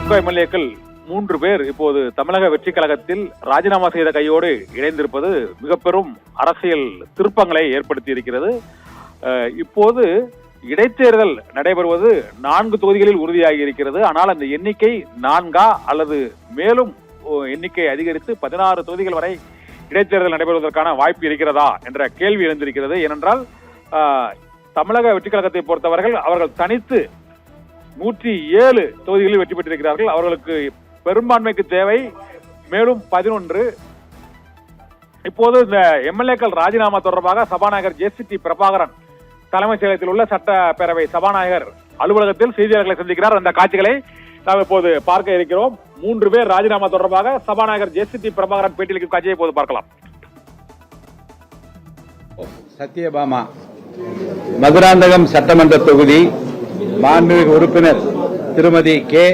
திமுக எம்எல்ஏக்கள் 3 பேர் இப்போது தமிழக வெற்றி கழகத்தில் ராஜினாமா செய்த கையோடு இணைந்திருப்பது மிக பெரும் அரசியல் திருப்பங்களை ஏற்படுத்தி இருக்கிறது. இப்போது இடைத்தேர்தல் நடைபெறுவது 4 தொகுதிகளில் உறுதியாகி இருக்கிறது. ஆனால் அந்த எண்ணிக்கை 4 அல்லது மேலும் எண்ணிக்கை அதிகரித்து 16 தொகுதிகள் வரை இடைத்தேர்தல் நடைபெறுவதற்கான வாய்ப்பு இருக்கிறதா என்ற கேள்வி எழுந்திருக்கிறது. ஏனென்றால் தமிழக வெற்றி கழகத்தை பொறுத்தவர்கள் அவர்கள் தனித்து 107 தொகுதிகளில் வெற்றி பெற்றிருக்கிறார்கள். அவர்களுக்கு பெரும்பான்மைக்கு தேவை மேலும் 11. இப்போது இந்த எம்எல்ஏக்கள் ராஜினாமா தொடர்பாக சபாநாயகர் ஜே.சி.டி. பிரபாகரன் தலைமைச் செயலகத்தில் உள்ள சட்டப்பேரவை சபாநாயகர் அலுவலகத்தில் செய்தியாளர்களை சந்திக்கிறார். அந்த காட்சிகளை நாம் இப்போது பார்க்க இருக்கிறோம். 3 பேர் ராஜினாமா தொடர்பாக சபாநாயகர் ஜே.சி.டி. பிரபாகரன் பேட்டியளிக்கும் காட்சியை இப்போது பார்க்கலாம். சத்யபாமா மதுராந்தகம் சட்டமன்ற தொகுதி மாண்புமிகு உறுப்பினர் திருமதி கே.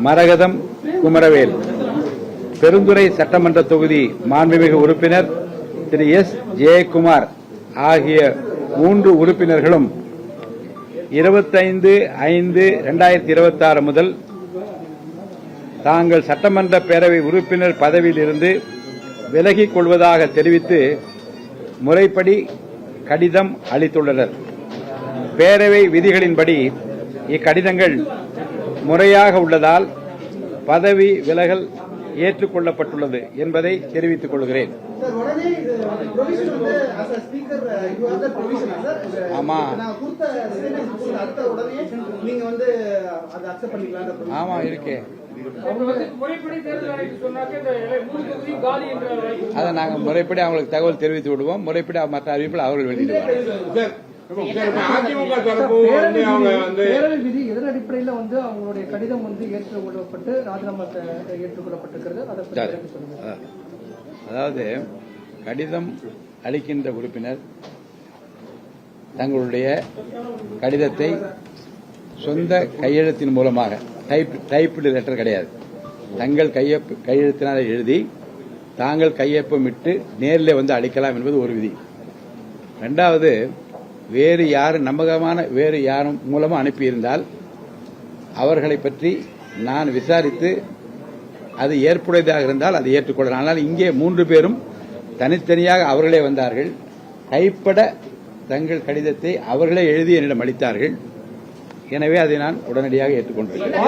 மரகதம் குமரவேல், பெருந்துறை சட்டமன்ற தொகுதி மாண்புமிகு உறுப்பினர் திரு எஸ். ஜெயக்குமார் ஆகிய 3 உறுப்பினர்களும் 25/5/2026 முதல் தாங்கள் சட்டமன்ற பேரவை உறுப்பினர் பதவியில் இருந்து விலகிக் கொள்வதாக தெரிவித்து முறைப்படி கடிதம் அளித்துள்ளனர். பேரவை விதிகளின்படி இக்கடிதங்கள் முறையாக உள்ளதால் பதவி விலகல் ஏற்றுக்கொள்ளப்பட்டுள்ளது என்பதை தெரிவித்துக் கொள்கிறேன். ஆமா ஆமா இருக்கே, அதை நாங்கள் முறைப்படி அவங்களுக்கு தகவல் தெரிவித்து விடுவோம். முறைப்படி மற்ற அறிவிப்பில் அவர்கள் வெளியிடுவார்கள். பேரவை விதி எதன் அடிப்படையில் அவங்களுடைய கடிதம் ஏற்றுக்கொள்ளப்பட்டு ராஜினாமா ஏற்றுக்கொள்ளப்பட்டிருக்கிறது. அதாவது கடிதம் அளிக்கின்ற உறுப்பினர் தங்களுடைய கடிதத்தை சொந்த கையெழுத்தின் மூலமாக, டைப்டு லெட்டர் கிடையாது, தங்கள் கையெழுத்தினால் எழுதி தாங்கள் கையொப்பமிட்டு நேரில் அளிக்கலாம் என்பது ஒரு விதி. 2வது, வேறு யாரும் நம்பகமான வேறு யாரும் மூலமாக அனுப்பியிருந்தால் அவர்களை பற்றி நான் விசாரித்து அது ஏற்புடையதாக இருந்தால் அதை ஏற்றுக்கொள்ளலாம். ஆனால் இங்கே 3 பேரும் தனித்தனியாக அவர்களே வந்தார்கள். கைப்பட தங்கள் கடிதத்தை அவர்களே எழுதி என்னிடம் அளித்தார்கள். எனவே அதை நான் உடனடியாக ஏற்றுக்கொண்டிருக்கிறேன்.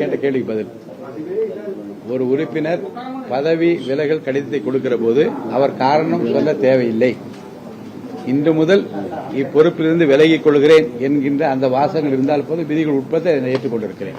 கேட்ட கேள்விக்கு பதில், ஒரு உறுப்பினர் பதவி விலகல் கடிதத்தை கொடுக்கிற போது அவர் காரணம் சொல்ல தேவையில்லை. இன்று முதல் இப்பொறுப்பிலிருந்து விலகிக் கொள்கிறேன் என்கின்ற அந்த வாசகங்கள் இருந்தால் போது விதிகள் உட்பட ஏற்றுக்கொண்டிருக்கிறேன்.